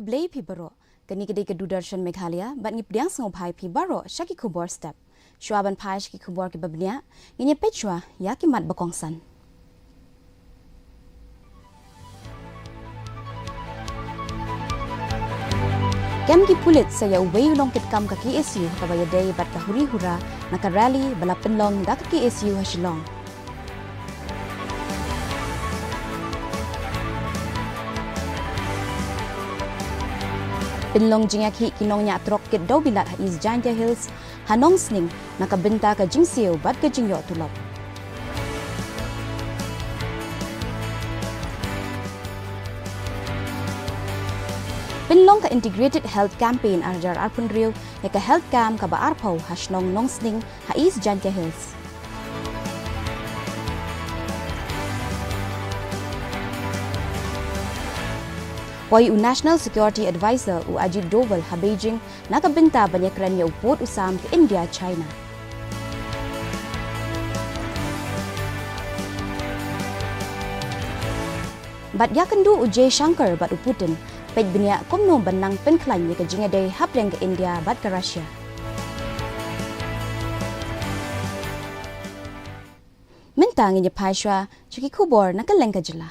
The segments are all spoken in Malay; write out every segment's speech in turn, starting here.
blay pi baro kani kede ke Dudarshan Meghalaya bat ngip diang sngau phai pi baro shaki Khubor step shwaban phai shaki Khubor ke babnia nginye pechwa ya ki mat bakongsan kem ki pulit saya uwei long kit kam ka KSU ka bayadai bat ka huri hura naka rally bala penlong da ka KSU hasilong Pinlong jingaki kinong nya trok kit daw bilat ha is Janja Hills hanong sning nakabenta ka jingsiyo bat ka jingyo tulop. Pinlong ka integrated health campaign arjar arpun riyo ya ka health cam ka ba arpaw hasnong nong sning ha is Janja Hills. Poi National Security Advisor Ajit Doval ha Beijing nakabenta banyakran niya upot usam ke India, China. Bat yakandu Ujay Shankar bat uputin pej binia komno banang penklan ya ke jingaday hapleng ke India bat ke Russia. Mentang niya paiswa chiki Khubor nakaleng ka jila.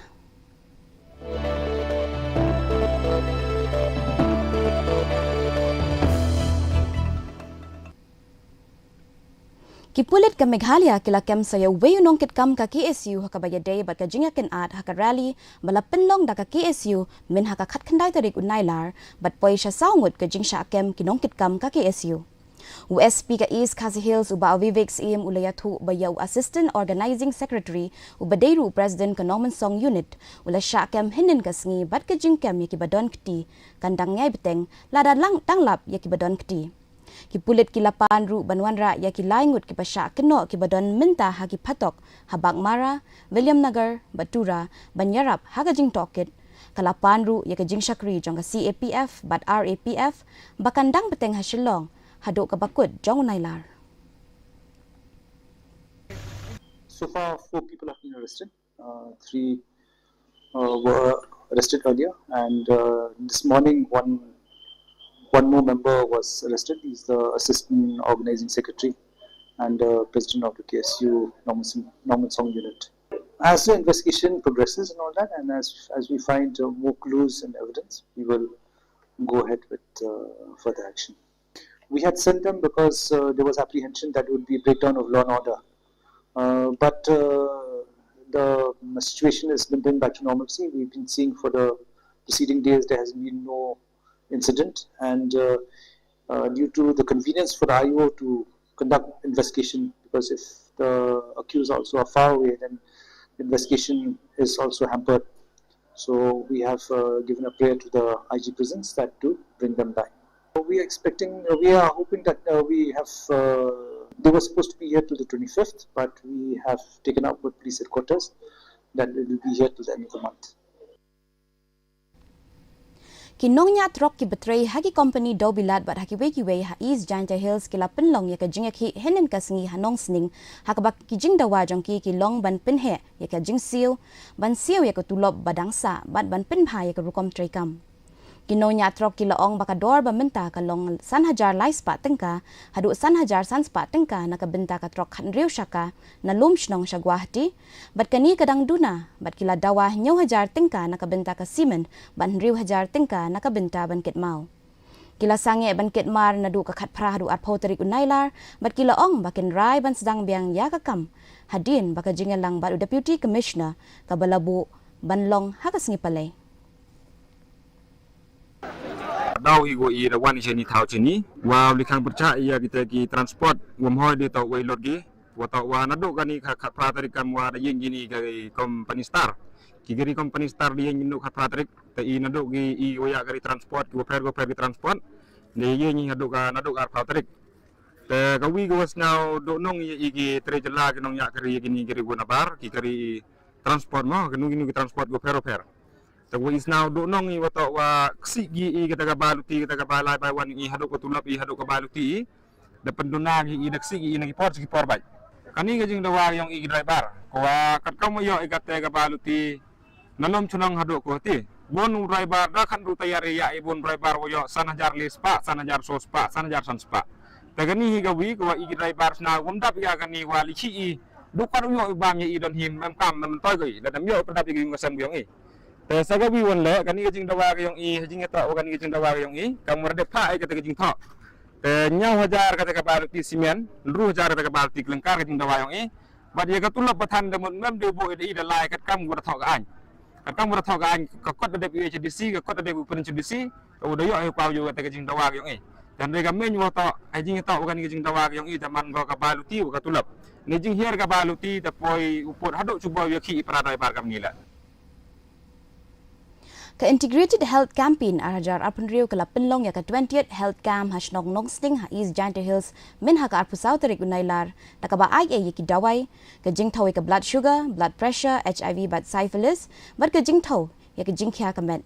Kipulit ka Meghalaya kila kem saya uwei nong kit kam ka KSU haka bayadai bat ka jingaken at haka rally bala penlong da ka KSU min haka khat khandai tarik unailar bat poi sha saungut ka jingsha kem kinong kit kam ka KSU. USP ka East Khasi Hills uba Vivek CM ulayathu bayaw Assistant Organizing Secretary ubadeiru President ka Norman Song Unit ula sha kem hinin ka sngi bat ka jingkem yaki badon kti kandang ngai beteng lada lang tanglap yaki badon kti. Kipulit kilapan ru banwanra ya kilaingut kipasya keno kibadon minta haki patok habak mara William Nagar Batura Banyarap hagajing tokit kalapan ru ya kajing syakri jong ka CAPF bat RAPF bakandang beteng hasilong hadok kabakut jong nailar. So far 4 people have been arrested. 3 were arrested earlier and this morning one more member was arrested. He's the Assistant Organizing Secretary and President of the KSU Norman Song Unit. As the investigation progresses and all that, and as we find more clues and evidence, we will go ahead with further action. We had sent them because there was apprehension that it would be a breakdown of law and order. But the situation has been back to normalcy. We've been seeing for the preceding days there has been no incident, and due to the convenience for the IO to conduct investigation, because if the accused also are far away, then investigation is also hampered. So we have given a prayer to the IG prisons that to bring them back. We are hoping that they were supposed to be here till the 25th, but we have taken up with police headquarters that it will be here till the end of the month. Kinong nya trok ki betray hagi company daw bilat bat haki wei ha East Janja Hills kila penlong ya ka jingaki henen kasngi hanong sning hakabak ki jing dawa jong ki long ban penhe ya ka jing siu ban siu ya ka tulop badangsa bat ban penbha ya ka rukom traikam. Kinong nya trok kila ong bakador ba menta ka long san hajar lai spa tengka hadu san hajar san spa tengka nakabenta ka trok han riu shaka na lumshnong shagwahti bat kani kadang duna bat kila dawa nyaw hajar tengka nakabenta ka simen ban riu hajar tengka nakabenta ban ket mau kila sange ban ket mar nadu ka khat pra hadu at potrik unailar bat kila ong bakin rai ban sedang biang ya ka kam hadin baka jingalang bat deputy commissioner ka balabu banlong hakasngi palay. Daw igo i rawan iseni thau chini wa likhang percha ia kita ki transport wamhoi de taw wailot gi wa taw wa nadu kani kha pratari kam wa yin gini ga company star ki gari company star di yin nu kha pratari ta i nadu gi i oya gari transport go per gi transport de yin nadu ar pratari te ka wi go was now do nong i gi tre jela ki nong ya kari gini gari go nabar ki gari transport mo gini transport go per so we is now do nong I wato wa ksigi I kita kabaluti kita kabalay by one I hadok ko tulap I hadok kabaluti dapat dunagi I nagsigi I nagiport bay kani gajing dawa yung I driver ko kat kamo yo I kabaluti nalom chunang hadok ko ti bon driver dah kan ru tayar ya bon driver woyo sanajar lispa sanajar sospa sanajar sanspa tagani higa wi ko igi driver na wamdap ya kan ni wali chi bukan yo bam ye don him mem kam mem toy goi la dam yo pedap igi ngasam yong te saga wi won le kan igi jing dawa yong jing ta kan igi jing dawa yong kam merde pa ai kata jing tho te nyaw hajar kata ka balti simen ru hajar kata ka balti klengkar jing dawa yong bad ye ka tulap pathan de mem de bo ida lai kat kam gura tho ka an kat kam gura tho ka an ka kot de HDC ka kot de pen HDC o de yo ai pau yo kata ka jing dawa yong dan de gamen yo to ai jing ta kan igi jing dawa yong taman go ka baluti ka tulap ni jing hier ka baluti tapoi upot hadok cuba yo ki pra driver kam ngila Ka Integrated Health Campaign arajar arpunriu kala penlong ya ka 20th Health Camp hasnong nong sting ha East Giant Hills min ha ka arpusau terik unailar takaba ai ye ki dawai ka jing thawi ka blood sugar blood pressure HIV bat syphilis bat ka jing thaw ya ka jing khya ka met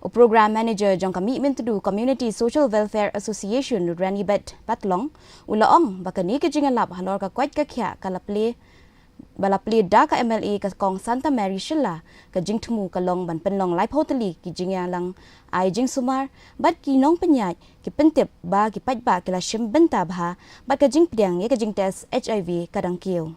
o program manager jong kami mintu Community Social Welfare Association Rani Bet Batlong ulaong bakani ka jing alap hanor ka kwat ka khya kala bala pli da ka MLA ka kong Santa Mary Shilla ka jing thumu ka long ban penlong life hoteli ki jing lang ai jing sumar bat ki nong penyai ki pentep ba ki pat ba kila shim benta bha bat ka jing pdiang ye ka jing test HIV kadang kiu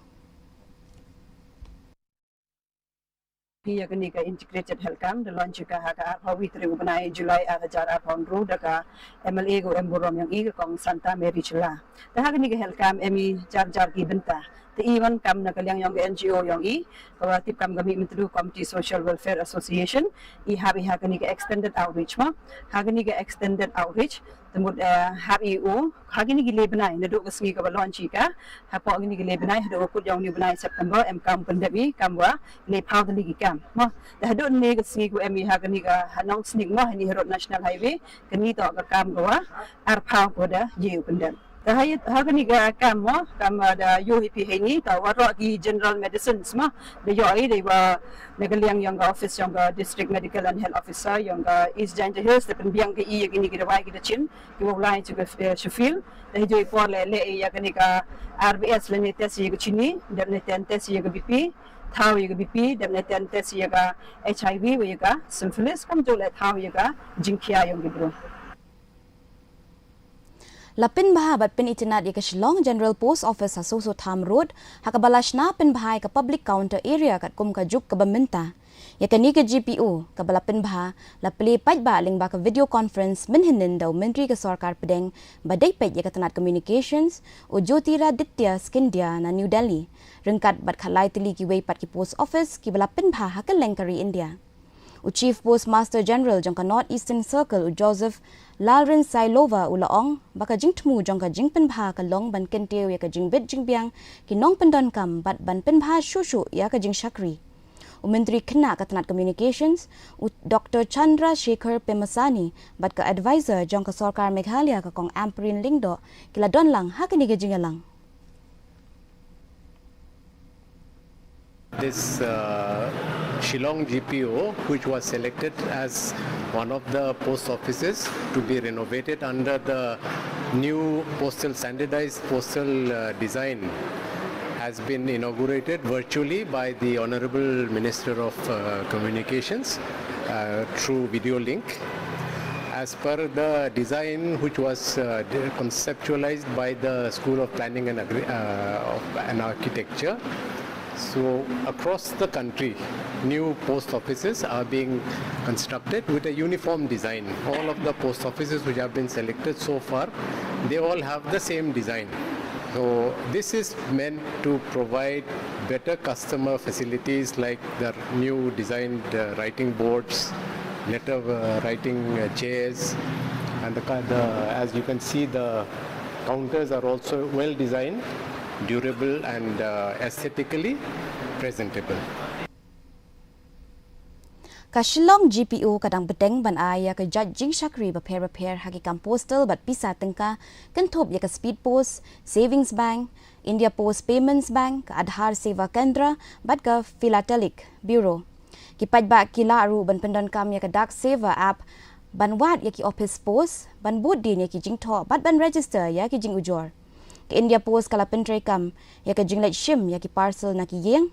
Pia kini ka Integrated Health Camp the launch ka ha hawi tri ubanai July 2018 ru daga MLA go emborom yang i kong Santa Mary Shilla ta ha kini ka health camp emi jar ki benta the even kam na kalyang yang NGO yang i kawatip kam gami mitru Community Social Welfare Association i habi ha kini ka extended outreach ma ha kini ka extended outreach temut habi u ha kini ki lebenai na do kasmi ka launch ka ha po kini ki lebenai ha do kut yang ni benai September em kam pendebi kamwa le powder ligi kam ma da do ne kasmi ku emi ha kini ka hanong sning ma ni road national highway kini to ka kam gowa ar pau ko da jiu pendem Hayat hargani kam da UHP ini ta waro ki general medicine ma de yo ai de wa Meghalaya yang office yang district medical and health officer yang East Giant Hills de penbiang ke i gini kita wai kita chin ki wo lai chu Sheffield de jo por le ya gani ka RBS le ne test ye chini de ne test ye BP thau ye BP de ne test ye HIV ye syphilis kam jo le thau ye jinkia yang gibro Lapin baha bat pin itinat ya ka Shillong General Post Office ha Soso Tham Road ha ka balashna pin bahai ka public counter area kat kum ka juk ka bamenta ya ka ni ka GPO ka balapin baha la play pat ba ling ba ka video conference min hinin daw menteri ka sarkar pedeng badai pet ya ka tanat communications o Jyotiraditya Scindia na New Delhi rengkat bat khalai tili ki wei pat ki post office ki balapin baha ha ka lengkari India o Chief Postmaster General jong ka North Eastern Circle o Joseph Lalrin Sailova ulaong baka jing tmu jong ka jing pen bha ka long ban kenteu ya ka jing bit jing biang ki nong pendon kam bat ban pen bha shushu ya ka jing shakri o menteri kena ka tanat communications o Dr Chandra Shekhar Pemasani bat ka advisor jong ka sarkar Meghalaya ka kong Amperin Lingdo kila don lang ha kini ka jing lang This Shillong GPO, which was selected as one of the post offices to be renovated under the new standardized postal design, has been inaugurated virtually by the Honorable Minister of Communications through video link. As per the design which was conceptualized by the School of Planning and Architecture. So across the country, new post offices are being constructed with a uniform design. All of the post offices which have been selected so far, they all have the same design. So this is meant to provide better customer facilities like the new designed writing boards, letter writing chairs, and as you can see, the counters are also well designed, durable and aesthetically presentable. Ka Shillong GPO kadang bedeng ban aya ka judging shakri repair hagi kam postal bat pisa tengka kentop ya ka speed post savings bank India Post Payments Bank ka Aadhaar Seva Kendra bat ka philatelic bureau ki pajba kila aru ban pendon kam ya ka dak seva app ban wat ya ki office post ban bud din ya ki jing tho bat ban register ya ki jing ujor India Post kala pentre kam ya ka jinglet shim ya ki parcel na ki yeng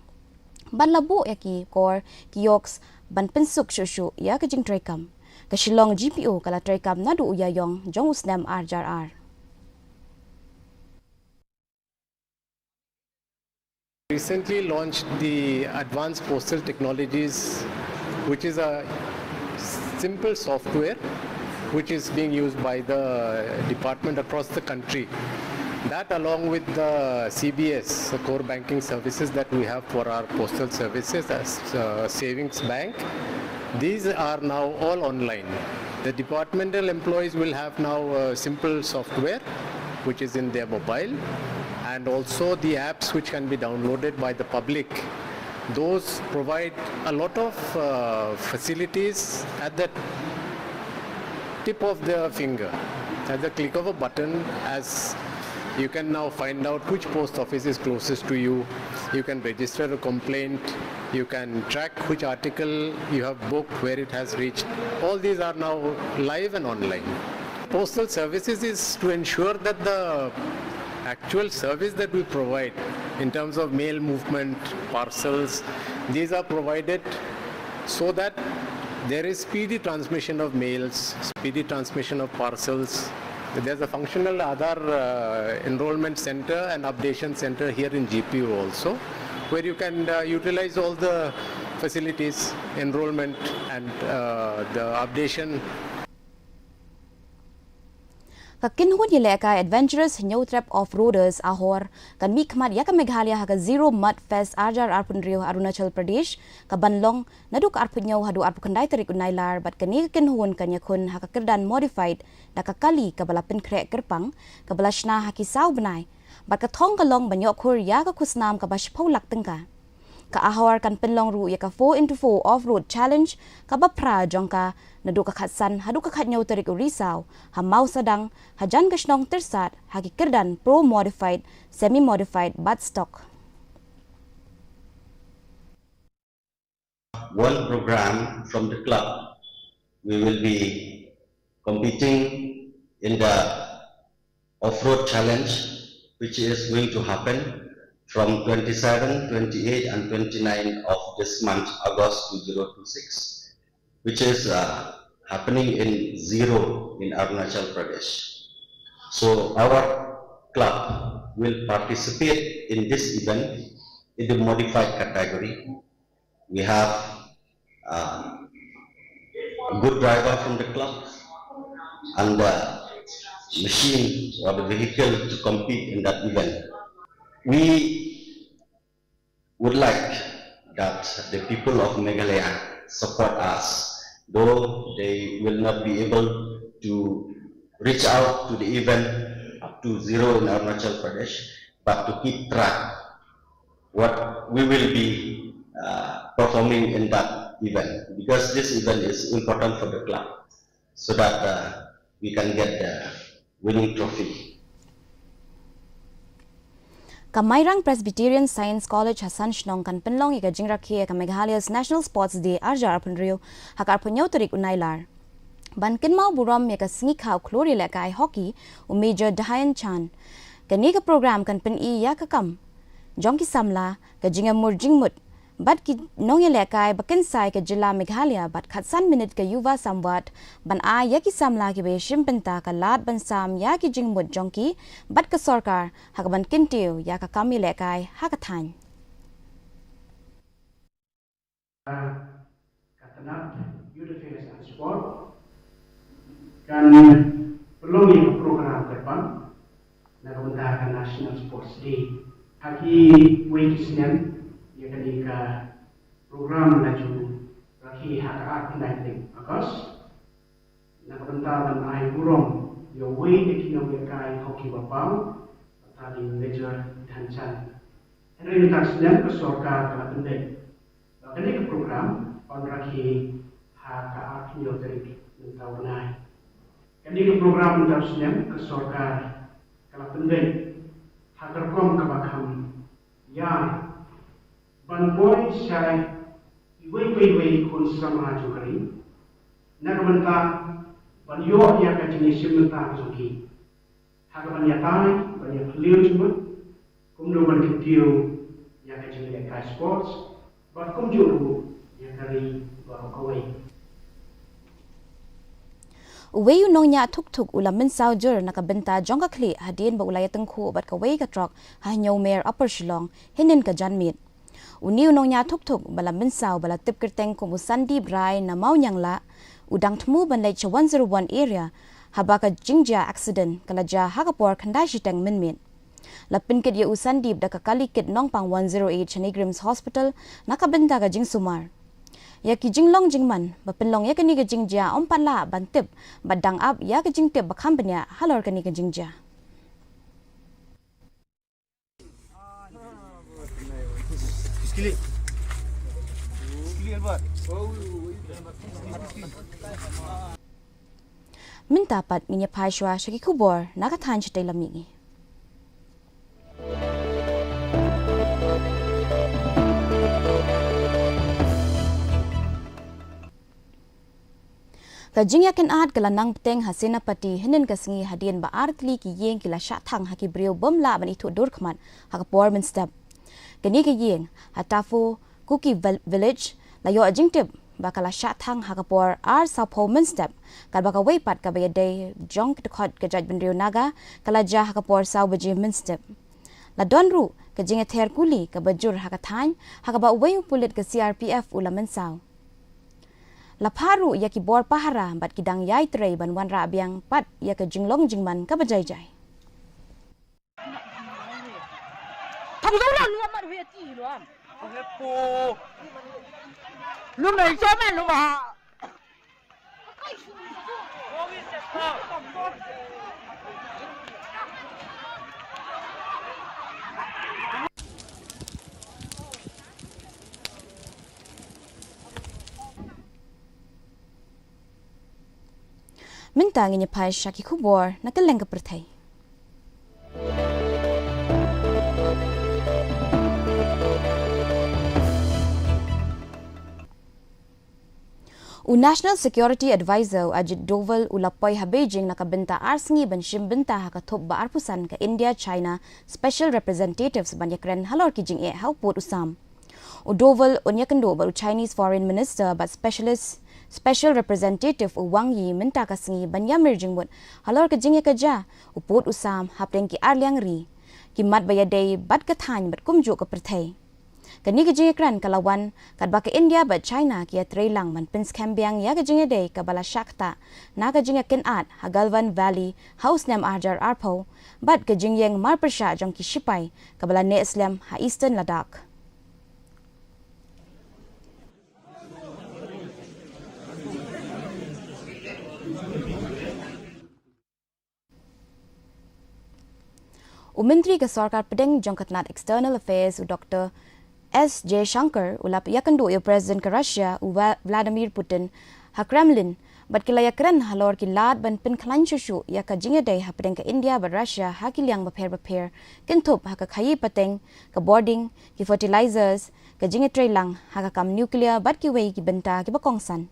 ban labu ya ki kor kiosks ban pensuk shushu ya ke jing traikam ke Shillong GPO kala traikam nadu uyayong jong usnam RJR. Recently launched the Advanced Postal Technologies, which is a simple software which is being used by the department across the country. That, along with the CBS, the core banking services that we have for our postal services as savings bank, these are now all online. The departmental employees will have now a simple software which is in their mobile, and also the apps which can be downloaded by the public. Those provide a lot of facilities at the tip of the finger. At the click of a button, as you can now find out which post office is closest to you. You can register a complaint. You can track which article you have booked, where it has reached. All these are now live and online. Postal services is to ensure that the actual service that we provide in terms of mail movement, parcels, these are provided so that there is speedy transmission of mails, speedy transmission of parcels. There's a functional other enrollment center and updation center here in GPU also, where you can utilize all the facilities, enrollment and the updation. Kakinhun yeleka adventurous new trap off-roaders ahor kan mikmat ya ka Meghalaya ha ka Zero Mud Fest RJR Punrio Arunachal Pradesh ka banlong naduk arpunyo hadu arpukandai tarik unailar bat kani kinhun kan yakun ha ka kerdan modified da ka kali ka balapin krek kerpang ka balashna ha ki sau benai bat ka thong ka long banyok khur ya ka kusnam ka bash paulak tengka ka ahor kan penlong ru ya ka 4x4 off-road challenge ka bapra jongka nadu ka khatsan hadu ka khatnyo tarik urisau ha mau sadang hajan kashnong tersat hagi kerdan pro modified semi modified bat stock. One program from the club, we will be competing in the off-road challenge, which is going to happen from 27, 28 and 29 of this month, August 2026, which is happening in Zero in Arunachal Pradesh. So our club will participate in this event in the modified category. We have a good driver from the club and the machine or the vehicle to compete in that event. We would like that the people of Meghalaya support us, though they will not be able to reach out to the event up to Zero in Arunachal Pradesh, but to keep track what we will be performing in that event, because this event is important for the club, so that we can get the winning trophy. Kamairang Presbyterian Science College Hassan Shnong kan penlong ika jingrakhe ka Meghalaya's National Sports Day RJR Punrio hakar punyo tarik unailar. Ban kinmau buram ya ka singi khau klori la kai hockey u Major Dahayan Chan. Kani ka program kan pen I ya ka kam. Jong ki samla ka jingamur jingmut. Bat ki nong ya lekai bakin sai ka jila Meghalaya bat khatsan minute ka yuva samwat ban a ya ki samla ki be shimpenta ka lat ban sam ya ki jingmut jongki bat ka sarkar ha ka ban kintiu ya ka kam ya lekai ha ka than. Katanat Youth Affairs and Sport kan pelongi program depan nak National Sports Day haki weekend ya ketika program laju lagi hak 19 Agustus nak bentaran ai burung ya way ekinong ya kai hoki bapau tadi Major Dahayan Henry Taksnya ke sorka kala pendek ketika program on lagi hak terik mentawai ketika program Taksnya ke sorka kala pendek hak terkom kabakam ya ban boy sai iwei kun sama jukari nak menta ban yo ya ka jenis menta zuki hak ban ya tai ban ya clear cuma kumdo ban ketiu ya ka jenis ka sports ban kumjuru ya Secretary Kawai. Uwayu nongnya tuk ulamin saujur nakabenta jongka kli hadin ba ulaya tengku bat kawai ka trok hanyo mayor Upper Shillong hinin ka janmit. Uniu nongnya tuk balamin sau bala tip kerteng ko musandi brai na mau nyangla udang temu ban late 101 area habaka jingja accident kalaja hakapor kandashi teng minmin. Lapin kit ye usandi da kakali kit nong pang 108 Chanigrims Hospital nakabenta ka jing sumar. Ya ki jinglong jingman bapinlong ya kani ka jingja ompala bantip badang up ya ka jingtip bakhambanya halor kani ka jingja. Minta pat minya paishwa shaki Khubor nakathan chitay lamingi. Kajing yakin ad kala nang peteng hasena pati hinin kasingi hadian ba artli ki yeng kila syathang haki brio bomla ban itu durkman hakapor min step. Kani ki yeng hatafu Kuki Village layo jingtip bakala syathang hakapor ar sapho min step kal baka weipat ka bayade jong kedekot kejaj bendrio naga kala jah hakapor saw baje min step. La donru kajing ether kuli ka bajur hakathan hakaba wayu pulit ke CRPF ulamen saw. Laparu ya ki bor pahara bat kidang yai trei ban wan ra biang pat ya ke jinglong jingman ka bajai-jai. Thằng dấu là luôn mà huyệt gì luôn. Huyệt bù. Lúc này chết mẹ lúc mà. Minta nginya pai Shaki Khubor nakaleng ka perthai. National Security Advisor Ajit Doval ulapoi ha Beijing nakabenta arsingi ban shimbenta ha kathop ba arpusan ka India China Special Representatives banyakren halor kijing e hauput usam. Doval unyakendo ba Chinese Foreign Minister but Special Representative Wang Yi minta kasingi banyamir jingmut halor kijing e kaja uput usam hapteng ki arliang ri ki mat bayadei bat kathany bat kumju ka perthai. Kani kijing ekran kalawan kadba ke India bat China ki atrei lang man pins kambiang ya kijing day kabala shakta na kijing ken at Hagalvan Valley House nam Arjar Arpo bat kijing yang marpersha jong ki shipai kabala ne Islam ha Eastern Ladakh. Menteri ke Sarkar Pedeng Jongkatnat External Affairs Dr. S. J. Shankar ulap yakando ya President ke Russia Vladimir Putin ha Kremlin bat kilaya keren halor ki lad ban pin klan shushu ya ka jinga day ha Pedeng ke India bat Russia ha kilyang baper kintup ha ka khayi pateng ka boarding ki fertilizers ka jinga trailang ha ka kam nuclear bat ki wei ki benta ki bakongsan.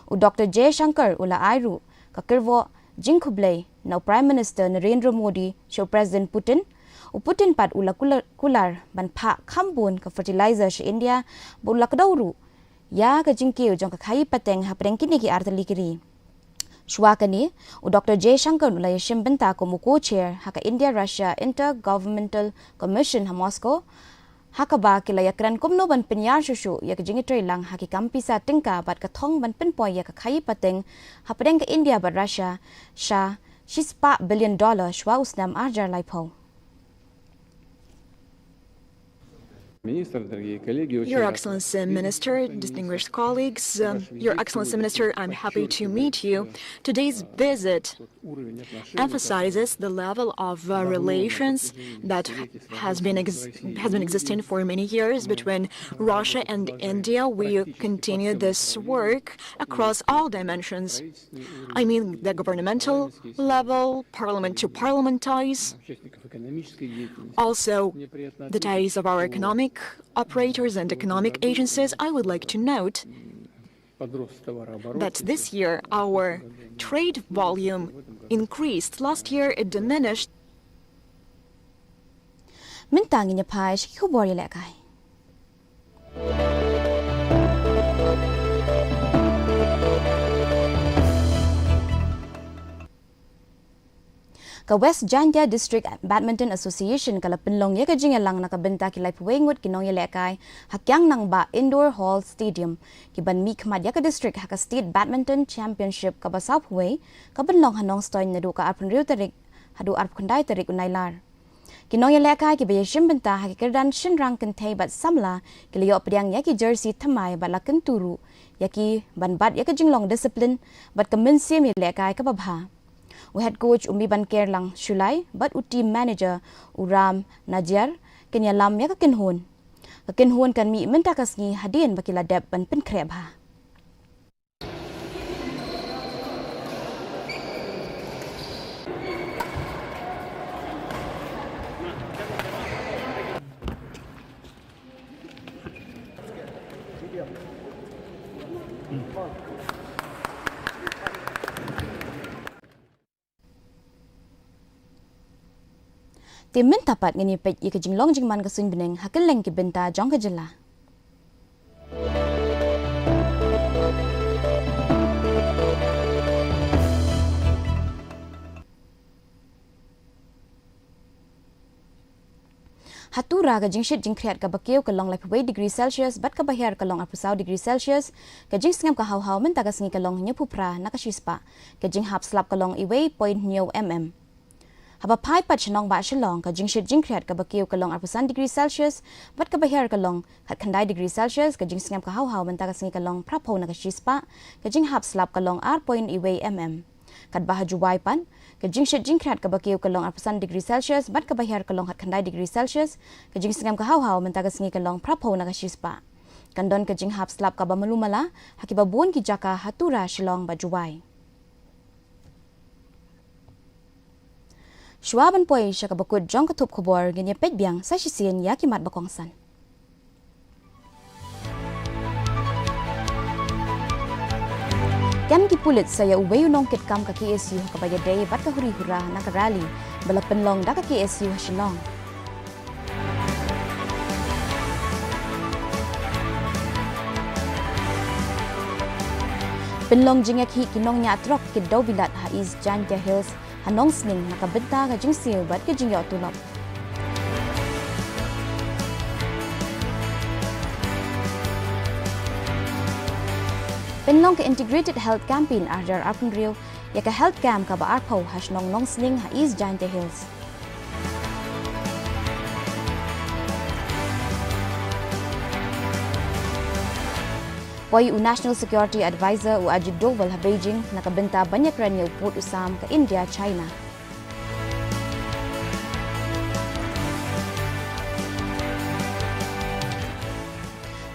Dr. J. Shankar ula airu ka kirvo jingkhublei na Prime Minister Narendra Modi show President Putin Putin pat ula kular ban pha khambun ka fertilizer shi India bula kadauru ya ka jingkeu jong ka khai pateng ha preng kini ki artali kiri shwakani Dr. J. Shankar ula yashim benta ko muko chair ha ka India Russia Intergovernmental Commission ha Moscow ha ka ba kila yakran kumno ban pinyar shushu ya ka jingi trei lang ha ki kampisa tingka bat ka thong ban pinpoy ya ka khai pateng ha preng ka India bat Russia sha $6 billion shwa usnam arjar laipo. Your Excellency Minister, distinguished colleagues, Your Excellency Minister, I'm happy to meet you. Today's visit emphasizes the level of relations that has been existing for many years between Russia and India. We continue this work across all dimensions. I mean the governmental level, parliament to parliament ties, also the ties of our economic operators and economic agencies. I would like to note that this year our trade volume increased. Last year it diminished. Mintangi niya pa Khubor lekai. Ka West Janja District Badminton Association kala penlong ya ka jingalang nakabenta kilay puwengot kinong yalekay hakyang nang ba Indoor Hall Stadium kiban mi khmat ya ka district haka State Badminton Championship ka basaw puwe ka penlong hanong stoy nadu ka arpun riu tarik hadu arp kundai tarik unailar kinong yalekay ki bayashim benta haki kerdan shinrang kentay bat samla kiliyo pediang ya ki jersey thamai bat laken turu ya ki ban bat ya ka jinglong discipline bat ka mensim yalekay ka babha Head coach Umi Banker lang Shulai, but team manager Uram Najar, kanya lam ya kakinhun. Kakinhun kan mi mentakas ni hadin bakila deb ban penkreb ha. Timin tapat ngani pet ika jinglong jingman kasun beneng hakil leng ki benta jong ka jela. Hatura ka jingshit jingkriat ka bakeo ka long like 8 degree Celsius bat ka bahar ka long apusaw degree Celsius ka jing sngam ka haw men tagas ngi ka long nyupupra nakashispa ka jing hap slap ka long iway 0.9 mm. Haba pai pat chenong ba shalong ka jingshit jingkriat ka bakiw ka long arpusan degree Celsius bat ka bahar ka long hat khandai degree Celsius ka jing sngam ka haw men tagas ngi ka long prapo nakashispa ka jing hap slap ka long 0.1 mm. Kat bahajuway pan ka jingshit jingkriat ka bakiw ka long arpusan degree Celsius bat ka bahar ka long hat khandai degree Celsius ka jing sngam ka haw men tagas ngi ka long prapo nakashispa kandon ka jing hap slap ka ba malumala hakiba buon ki jaka hatura shalong bajuway. Shuaban poy siya kabakod jong katup Khubor ganyan pedbyang sa sisiyan yaki mat bakongsan. Yan kipulit saya uwayo nong kitkam ka KSU kabayaday bat ka huri-hura nakarali bala penlong da ka KSU hasilong. Penlong jingek hi kinong nya atrok kid daw bilat ha is Janja Hills hanong sning nakabenta ka jing siyo bat ka jing yaw tulop. Penlong ka integrated health campaign arjar arpun rio ya ka health camp ka ba arpaw has nong sning ha is Janja Hills. Poy National Security Advisor u Ajit Doval ha Beijing nakabenta banyak ranya uput usam ka India, China.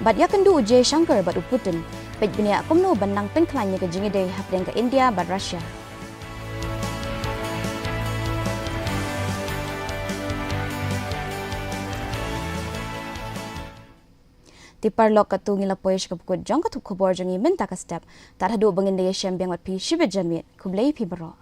Bat yakan du J Shankar bat uputin pej binia kumno banang penklanya ka jingide hapdeng ka India bat Russia. Ti parlok katu ngila poish kapukod jong katup Khubor jongi menta ka step tar hadu bangin daya siyambiyang wat pi shibid janmit kublay pi baro.